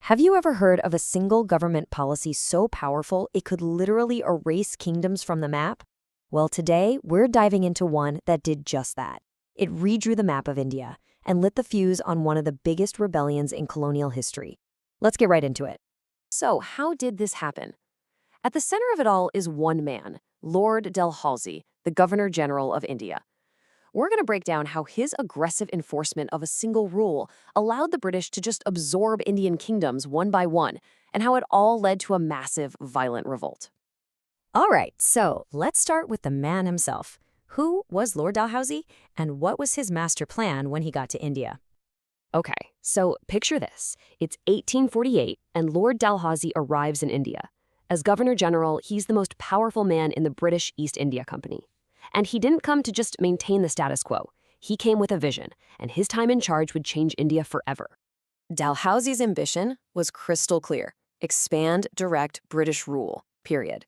Have you ever heard of a single government policy so powerful it could literally erase kingdoms from the map? Well, today we're diving into one that did just that. It redrew the map of India and lit the fuse on one of the biggest rebellions in colonial history. Let's get right into it. So, how did this happen? At the center of it all is one man, Lord Dalhousie, the Governor General of India. We're going to break down how his aggressive enforcement of a single rule allowed the British to just absorb Indian kingdoms one by one, and how it all led to a massive, violent revolt. All right, so let's start with the man himself. Who was Lord Dalhousie, and what was his master plan when he got to India? Okay, so picture this. It's 1848, and Lord Dalhousie arrives in India. As Governor General, he's the most powerful man in the British East India Company. And he didn't come to just maintain the status quo. He came with a vision, and his time in charge would change India forever. Dalhousie's ambition was crystal clear: expand direct British rule, period.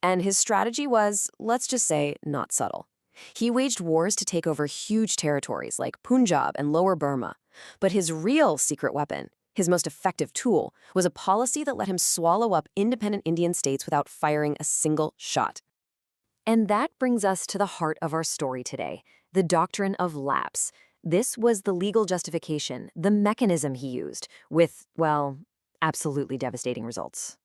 And his strategy was, let's just say, not subtle. He waged wars to take over huge territories like Punjab and Lower Burma. But his real secret weapon, his most effective tool, was a policy that let him swallow up independent Indian states without firing a single shot. And that brings us to the heart of our story today, the doctrine of lapse. This was the legal justification, the mechanism he used, with, well, absolutely devastating results.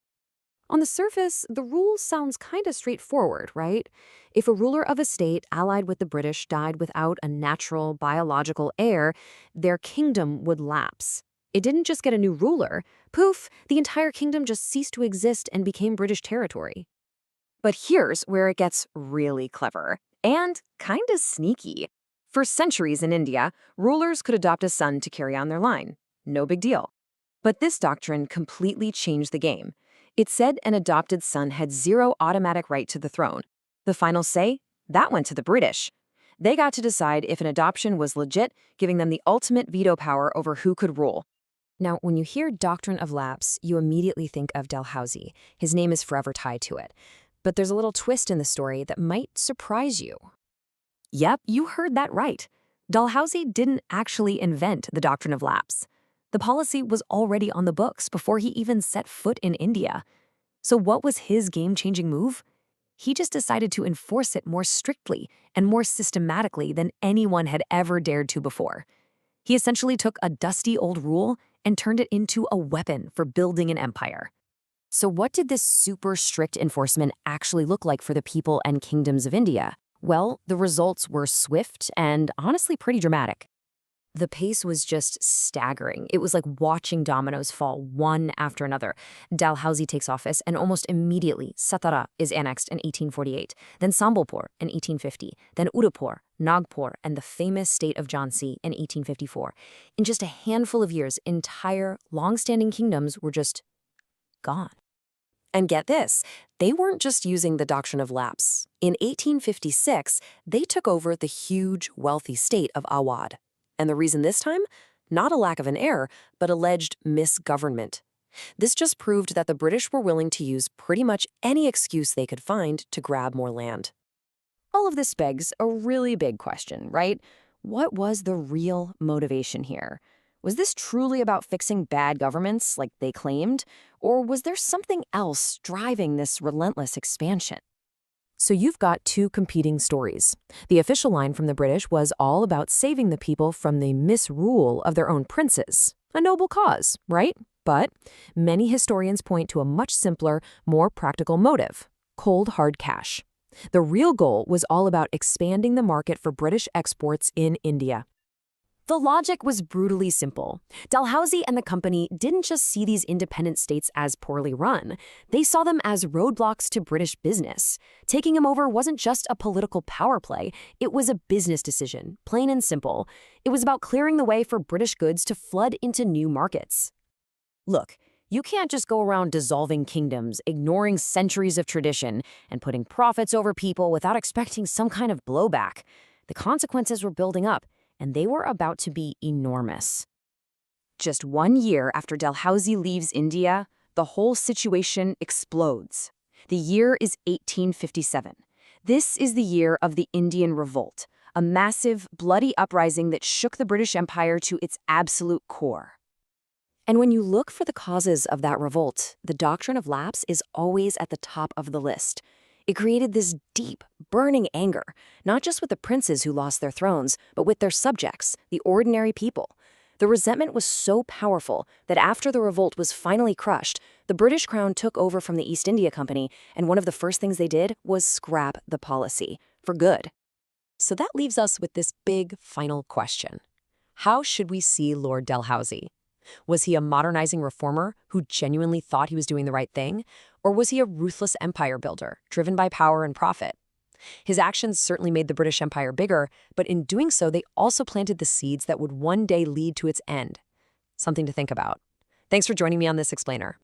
On the surface, the rule sounds kind of straightforward, right? If a ruler of a state allied with the British died without a natural, biological heir, their kingdom would lapse. It didn't just get a new ruler. Poof, the entire kingdom just ceased to exist and became British territory. But here's where it gets really clever and kind of sneaky. For centuries in India, rulers could adopt a son to carry on their line. No big deal. But this doctrine completely changed the game. It said an adopted son had zero automatic right to the throne. The final say? That went to the British. They got to decide if an adoption was legit, giving them the ultimate veto power over who could rule. Now, when you hear doctrine of lapse, you immediately think of Dalhousie. His name is forever tied to it. But there's a little twist in the story that might surprise you. Yep, you heard that right. Dalhousie didn't actually invent the doctrine of lapse. The policy was already on the books before he even set foot in India. So what was his game-changing move? He just decided to enforce it more strictly and more systematically than anyone had ever dared to before. He essentially took a dusty old rule and turned it into a weapon for building an empire. So what did this super strict enforcement actually look like for the people and kingdoms of India? Well, the results were swift and honestly pretty dramatic. The pace was just staggering. It was like watching dominoes fall one after another. Dalhousie takes office, and almost immediately Satara is annexed in 1848, then Sambalpur in 1850, then Udaipur, Nagpur, and the famous state of Jhansi in 1854. In just a handful of years, entire long-standing kingdoms were just gone. And get this, they weren't just using the doctrine of lapse. In 1856, they took over the huge, wealthy state of Awadh. And the reason this time? Not a lack of an heir, but alleged misgovernment. This just proved that the British were willing to use pretty much any excuse they could find to grab more land. All of this begs a really big question, right? What was the real motivation here? Was this truly about fixing bad governments like they claimed? Or was there something else driving this relentless expansion? So you've got two competing stories. The official line from the British was all about saving the people from the misrule of their own princes. A noble cause, right? But many historians point to a much simpler, more practical motive: cold, hard cash. The real goal was all about expanding the market for British exports in India. The logic was brutally simple. Dalhousie and the company didn't just see these independent states as poorly run. They saw them as roadblocks to British business. Taking them over wasn't just a political power play. It was a business decision, plain and simple. It was about clearing the way for British goods to flood into new markets. Look, you can't just go around dissolving kingdoms, ignoring centuries of tradition, and putting profits over people without expecting some kind of blowback. The consequences were building up, and they were about to be enormous. Just 1 year after Dalhousie leaves India, the whole situation explodes. The year is 1857. This is the year of the Indian Revolt, a massive, bloody uprising that shook the British Empire to its absolute core. And when you look for the causes of that revolt, the doctrine of lapse is always at the top of the list. It created this deep, burning anger, not just with the princes who lost their thrones, but with their subjects, the ordinary people. The resentment was so powerful that after the revolt was finally crushed, the British crown took over from the East India Company, and one of the first things they did was scrap the policy, for good. So that leaves us with this big final question. How should we see Lord Dalhousie? Was he a modernizing reformer who genuinely thought he was doing the right thing? Or was he a ruthless empire builder, driven by power and profit? His actions certainly made the British Empire bigger, but in doing so, they also planted the seeds that would one day lead to its end. Something to think about. Thanks for joining me on this explainer.